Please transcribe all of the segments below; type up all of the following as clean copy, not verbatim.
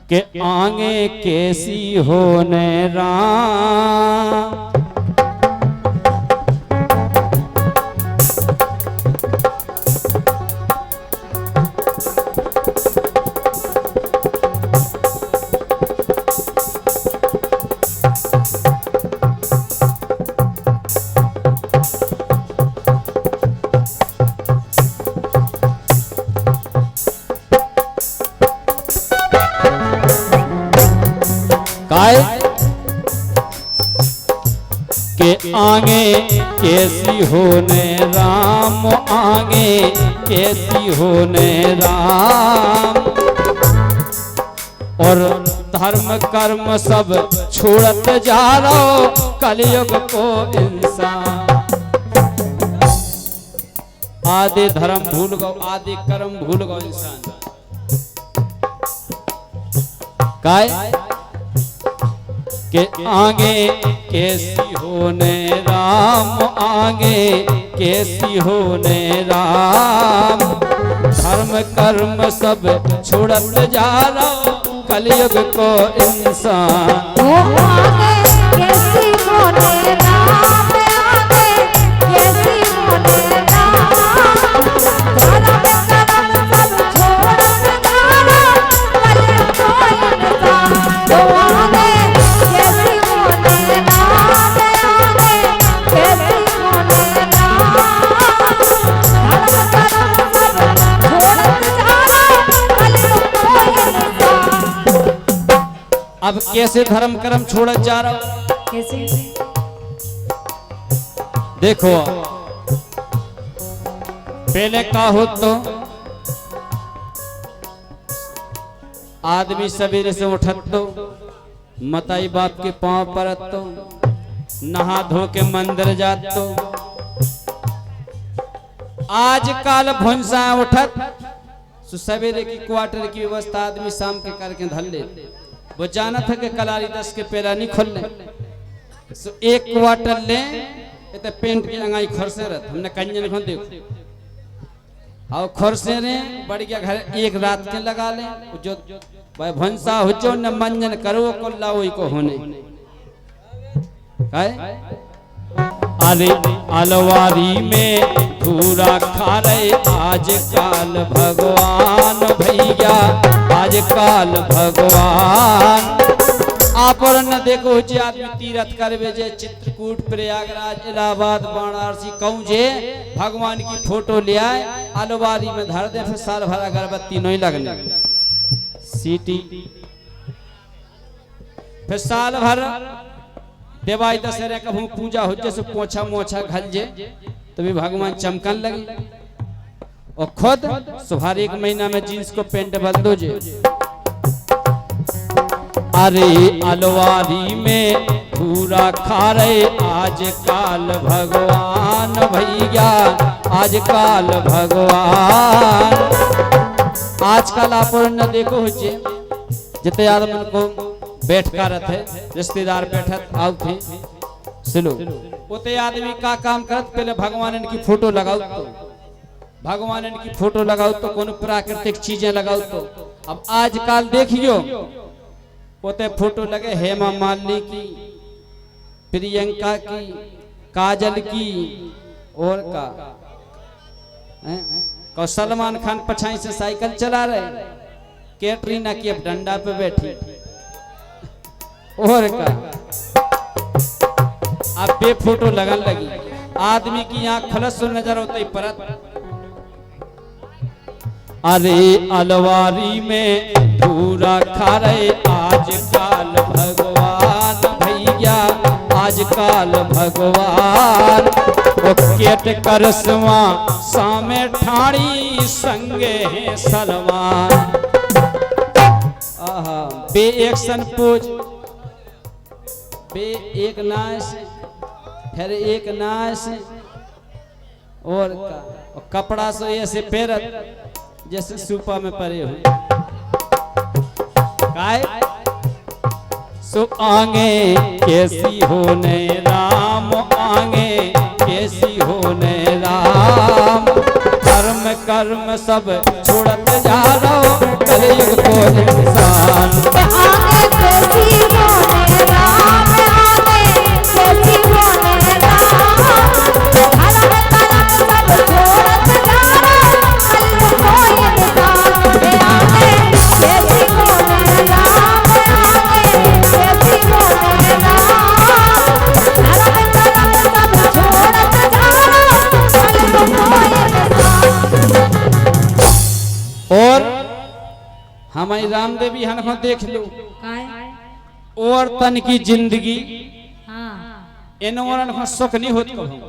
के आगे कैसी होने राम। के आगे कैसी होने राम, आगे कैसी होने राम। और धर्म कर्म सब छोड़त जा रहो कलयुग को इंसान। आदि धर्म भूल गो, आदि कर्म भूल गो इंसान। काय के आगे कैसी होने राम, आगे कैसी होने राम। धर्म कर्म सब छोड़त जा रहा कलयुग को इंसान। आगे कैसी होने राम, आगे कैसी होने राम। धर्म कर्म सब छोड़त जा रहा कलयुग को इंसान। आगे कैसी होने राम, आगे कैसी होने राम। धर्म कर्म सब छोड़त जा रहा कलयुग को इंसान। अब कैसे धर्म कर्म छोड़त जा रहा हो? कैसे? देखो पहले का हो तो आदमी सवेरे से उठत तो मताई बाप के पांव परत तो नहा धो के मंदिर जात तो। आज काल भुंसा उठत तो सवेरे की क्वार्टर की व्यवस्था आदमी शाम के करके धर ले। वो जाना था कि कलारी 10 के पेरा नहीं खोलने, सो एक क्वार्टर ले तो पेंट की अंगाई खरसे रहता। हमने कंजन खोल देखो और खरसे रे बढ़िया घर एक रात के लगा ले जो भाई भंसा हो जो न मंजन करो को लाओ को होने काय। अरे अलवारी में धूरा खा रहे आज काल भगवान भैया, आज काल भगवान। आप और न देखो जे आदमी तीर्थ करवे जे चित्रकूट प्रयागराज इलाहाबाद वाराणसी कहूँ जे भगवान की फोटो ले आए अलवारी में धर दे, फिर साल भर अगरबत्ती नहीं लगने सीटी, फिर साल भर देवाई दशहरा कभू पूजा हो जैसे पोछा मोछा घल जे तो भी भगवान चमकन लगे। और खुद सुबह एक महीना में जींस को पेंट बदल दो जे। अरे अलवारी में पूरा खा रहे आज काल भगवान भैया, आज काल भगवान। आजकल आप न देखो हो जिते आदमी को बैठ कर रहे रिश्तेदार बैठत आओ थे सुनो उते आदमी का काम करत पहले भगवान इनकी फोटो लगाओ तो भगवान इनकी फोटो लगाओ तो कौन प्राकृतिक चीजें लगाओ तो। अब आजकल देखियो उते फोटो लगे हेमा मालिनी की, प्रियंका की, काजल की और का सलमान खान पछाई से साइकिल चला रहे, कैटरीना की अब डंडा पे बैठी और का अब बे फोटो लगन लगी। आदमी की आंख खलस नजर होता ही परत। अरे अलवारी में पूरा खा रहे आज काल भगवान भैया, आज काल भगवान। वो केट करसवा सामे ठाड़ी संगे है सलमान। आहा बे एक्शन पोज, बे एक नाश फिर एक नाश और कपड़ा से ऐसे पेरत जैसे सूपा में परे हो काय। सो आगे कैसी होने राम, आगे कैसी होने राम। कर्म कर्म सब छोड़त जा रहो कलयुग को इंसान। ये रामदेवी हनको देख लो काय और तन की जिंदगी हाँ इन औरन को सुख नहीं होत कहूं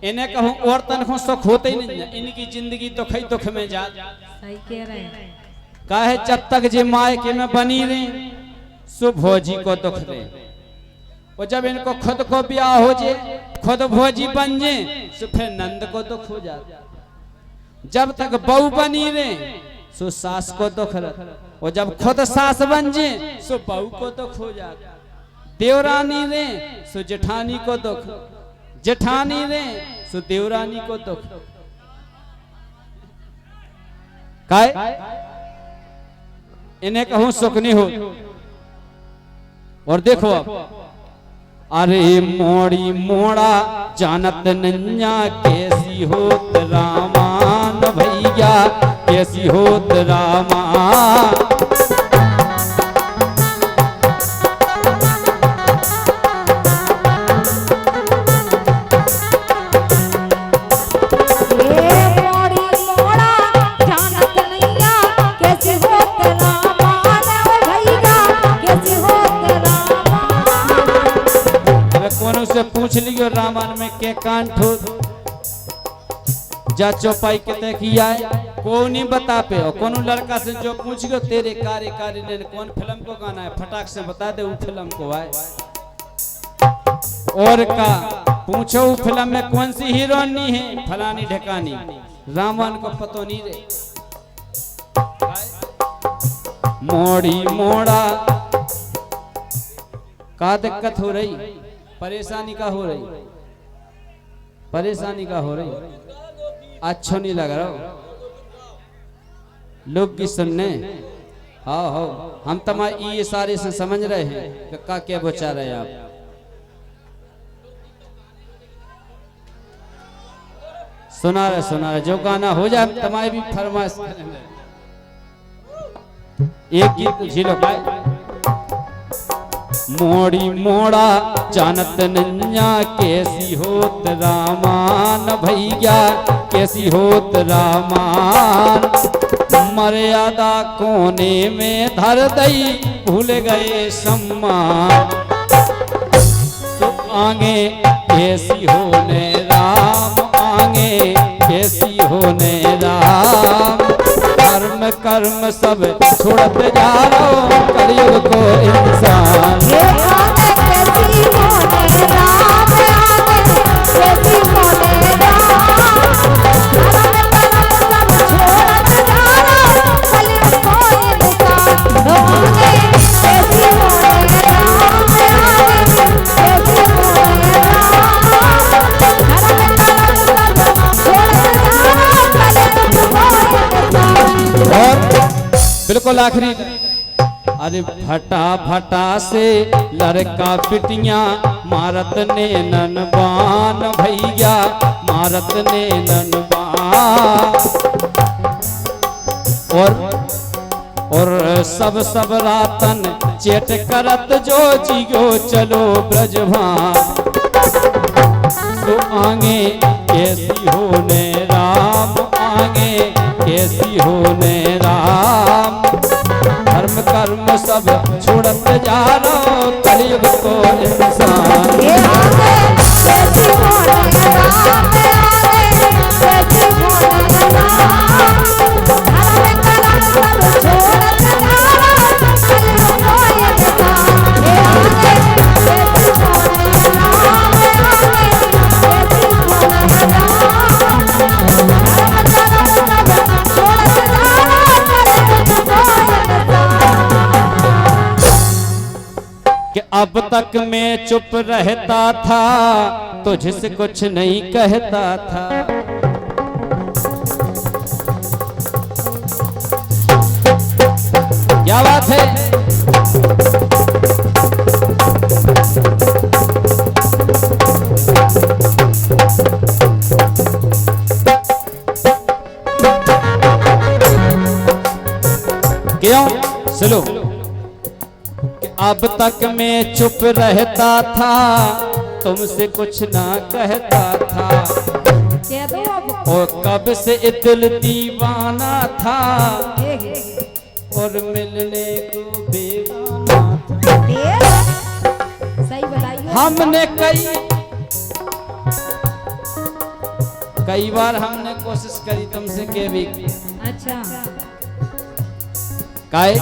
इन्हें कहूं और तन को सुख होते ही नहीं इनकी जिंदगी दुख ही दुख में जा सही कह रहे हैं काहे जब तक जे मायके में बनी रहे सो भोजी को दुख दे और जब इनको खुद को ब्याह हो जाए खुद भोजी बन जाए तो फिर नंद को दुख हो जाता जब तक बहू बनी रहे सो सास को दुख रहे और जब खुद सास बन जाए सो बहू को दुख हो जाता देवरानी रे सो जेठानी को दुख जेठानी रे सो देवरानी को दुख काय इन्हें कहूं सुख नहीं हो और देखो अब अरे मोड़ी मोड़ा जानत नन्या कैसी होत रामान भैया कैसी होत रामा पूछ लियो रामायण में के कांठ हो जा चौपाई के तय किया है को नहीं बता पे और कौन लड़का से जो पूछ गयो तेरे कार्य ने कौन फिल्म को गाना है फटाक से बता दे वो फिल्म को आए और का पूछो वो फिल्म में कौन सी हीरोइनी है फलानी ढकानी रामायण को पतो नहीं रे मोड़ी मोड़ा का दिक्कत हो रही परेशानी का हो रही परेशानी का हो रही अच्छा नहीं लग रहा लोग की सुनने हाँ हो हम तुम्हारे ये सारे से समझ रहे हैं कि का क्या बचा रहे आप सुना रहे जो गाना हो जाए तुम्हारे भी फरमाइश एक गीत झीलो पाए मोड़ी मोड़ा जानत नन्या कैसी होत रामान भैया कैसी होत रामान मर्यादा कोने में धर दई भूल गए सम्मान तो आगे कैसी होने राम आगे कैसी होने राम कर्म कर्म सब छोड़त जा रहो कलयुग को इंसान कैसी होने राम कैसी होने राम सब छोड़त जा रहो कलयुग को इंसान कैसी होने राम कैसी होने और बिल्कुल आखिरी अरे फटा फटा से लड़का पिटियां मारत ने ननबान भैया मारत ने ननबान और सब रातन चेट करत जो जियो चलो ब्रजभान तो आगे कैसी होने राम आगे कैसी होने राम धर्म कर्म सब छोड़त जा रहो कलयुग को इंसान कैसी होने राम कैसी होने राम सब छोड़त जा रहो कलयुग को इंसान कैसी होने राम कैसी होने कि अब तक मैं चुप रहता था तुझसे कुछ नहीं कहता था क्या बात है क्यों सुनो अब तक मैं चुप रहता था तुमसे कुछ ना कहता था और कब से दिल दीवाना था और मिलने को बेगाना था। सही बताइए। हमने कई बार हमने कोशिश करी तुमसे के भी। अच्छा। काहे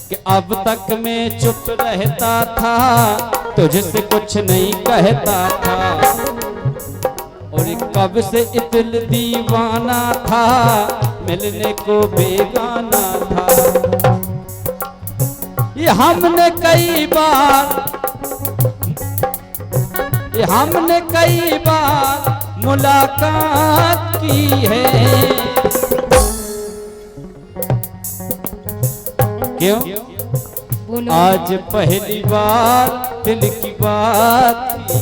कि अब तक मैं चुप रहता था, तुझसे कुछ नहीं कहता था, और कब से इतल दीवाना था, मिलने को बेगाना था। ये हमने कई बार मुलाकात की है। क्यों? बोलो। आज पहली बार दिल की बात की।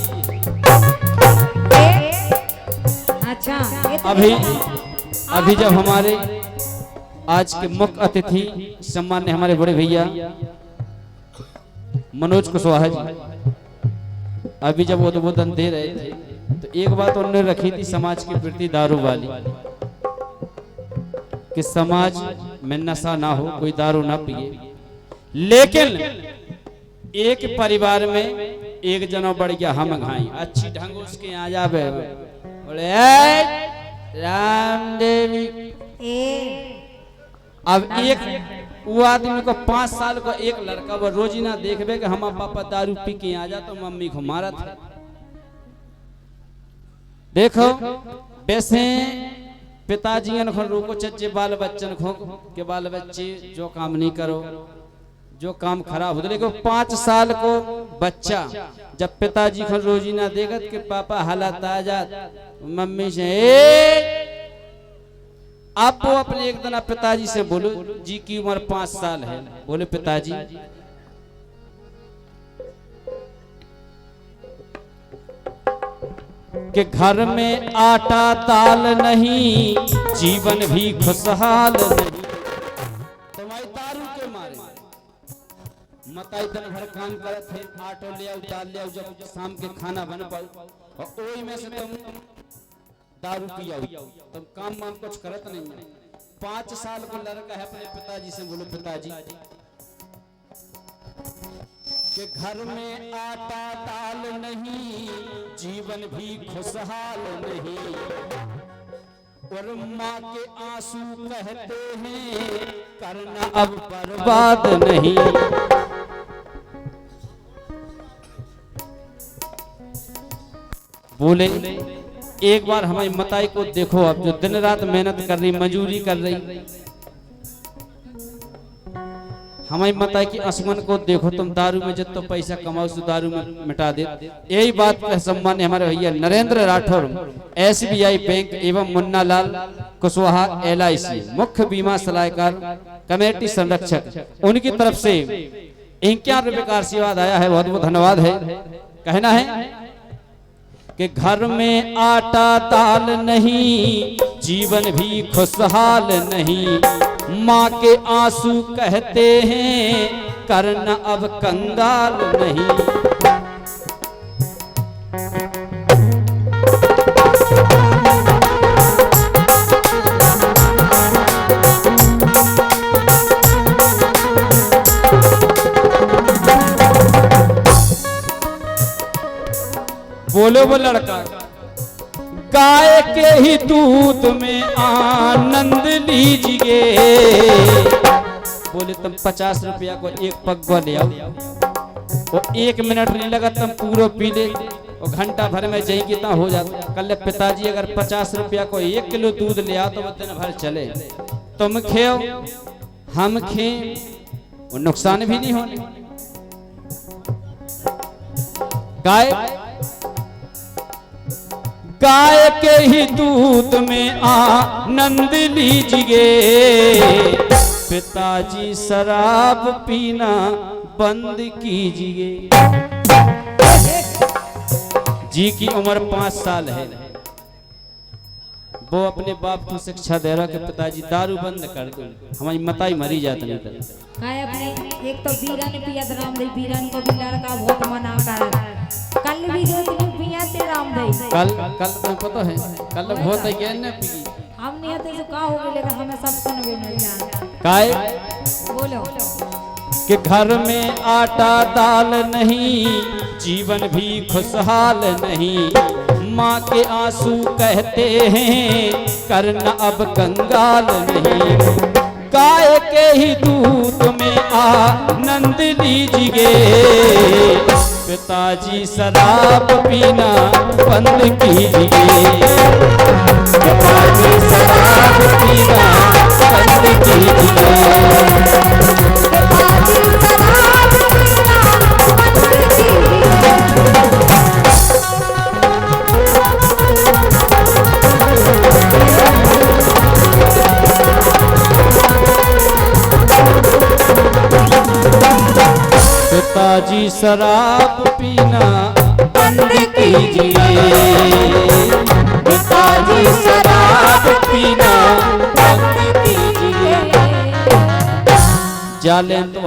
अच्छा। अभी जब हमारे आज के मुख्य अतिथि सम्मान्य हमारे बड़े भैया मनोज कुशवाहा जी अभी जब उद्बोधन दे रहे थे, तो एक बात उन्होंने रखी थी समाज के प्रति दारू वाली, कि समाज में नशा ना हो, कोई दारू ना पिए, लेकिन एक परिवार में एक जना बढ़ गया हम घाई, अच्छी ढंग उसके यहाँ जावे बोले रामदेवी। अब एक वो आदमी को 5 साल को एक लड़का वो रोज ही ना देखबे कि हम पापा दारू पी के आ जा, तो मम्मी को मारा था। देखो वैसे पिताजी को रोको चच्चे बाल बच्चन को के बाल बच्चे जो काम नहीं करो, जो काम खराब होता, लेकिन 5 साल को बच्चा जब पिताजी को रोजी ना देखत कि पापा हालात आ जात, मम्मी से आप वो अपने एक दिन पिताजी से बोलो, जी की उम्र 5 साल है, बोले पिताजी कि घर में आटा दाल नहीं, जीवन भी खुशहाल नहीं। तुम्हारी दारू के मारे मताई दिन भर काम करत थे, आटो ले आओ दाल ले आओ, जब शाम के खाना बन पाओ, और ओई में से तुम दारू पियाओ, तुम काम वाम कुछ करत नहीं है। 5 साल का लड़का है, अपने पिताजी से बोलो पिताजी कि घर में आटा दाल नहीं, जीवन भी खुशहाल नहीं, और माँ के आंसू कहते हैं करना अब बर्बाद नहीं। बोले एक बार हमारी मताई को देखो, अब जो दिन रात मेहनत कर रही, मजूरी कर रही, हमारी मताई की आसमान को देखो, तुम दारू में जितना पैसा कमाओ तो दारू में मिटा दे। यही बात पर सम्मान्य हमारे भैया नरेंद्र राठौर SBI बैंक एवं मुन्ना लाल कुशवाहा LIC मुख्य बीमा सलाहकार कमेटी संरक्षक, उनकी तरफ से 51 रुपए का आशीर्वाद आया है, बहुत बहुत धन्यवाद है। कहना है कि घर में आटा दाल नहीं, जीवन भी खुशहाल नहीं, माँ के आंसू कहते हैं करना अब कंगाल नहीं। बोलो वो लड़का गाय के ही दूध में आनंद लीजिए, बोले तुम 50 रुपया को एक पगवा ले आओ, वो 1 मिनट नहीं लगा, तुम पूरा पी ले, और घंटा भर में जही कितना हो जाता। कल पिताजी अगर 50 रुपया को 1 किलो दूध ले आओ तो वो दिन भर चले, तुम खेओ हम खे, वो नुकसान भी नहीं होने। गाय के ही दूध में आनंद लीजिए, पिताजी शराब पीना बंद कीजिए। जी की उम्र 5 साल है, वो अपने बाप को शिक्षा दे रहा कि पिताजी दारू बंद कर दो, हमारी मताई मरी जाती नहीं कर। अपने एक तो बीरन पियत रामदेव, बीरन को भी लड़का बहुत मना कर, कल भी जो दिन पियते रामदेव, कल तुम्हें पता है कल बहुत है क्या न पी, हम नहीं आते तो का हो गए, लेकिन हमें सब सुन गए नहीं जान। काय बोलो। कि घर में आटा दाल नहीं, जीवन भी खुशहाल नहीं। माँ के आंसू कहते हैं करना अब कंगाल नहीं। गाय के ही दूध में आनंद लीजिए, पिताजी शराब पीना बंद कीजिए। पिताजी शराब पीना बंद कीजिए। पिताजी शराब पीना बंद कीजिए। पिताजी शराब पीना बंद कीजिए। जालें तो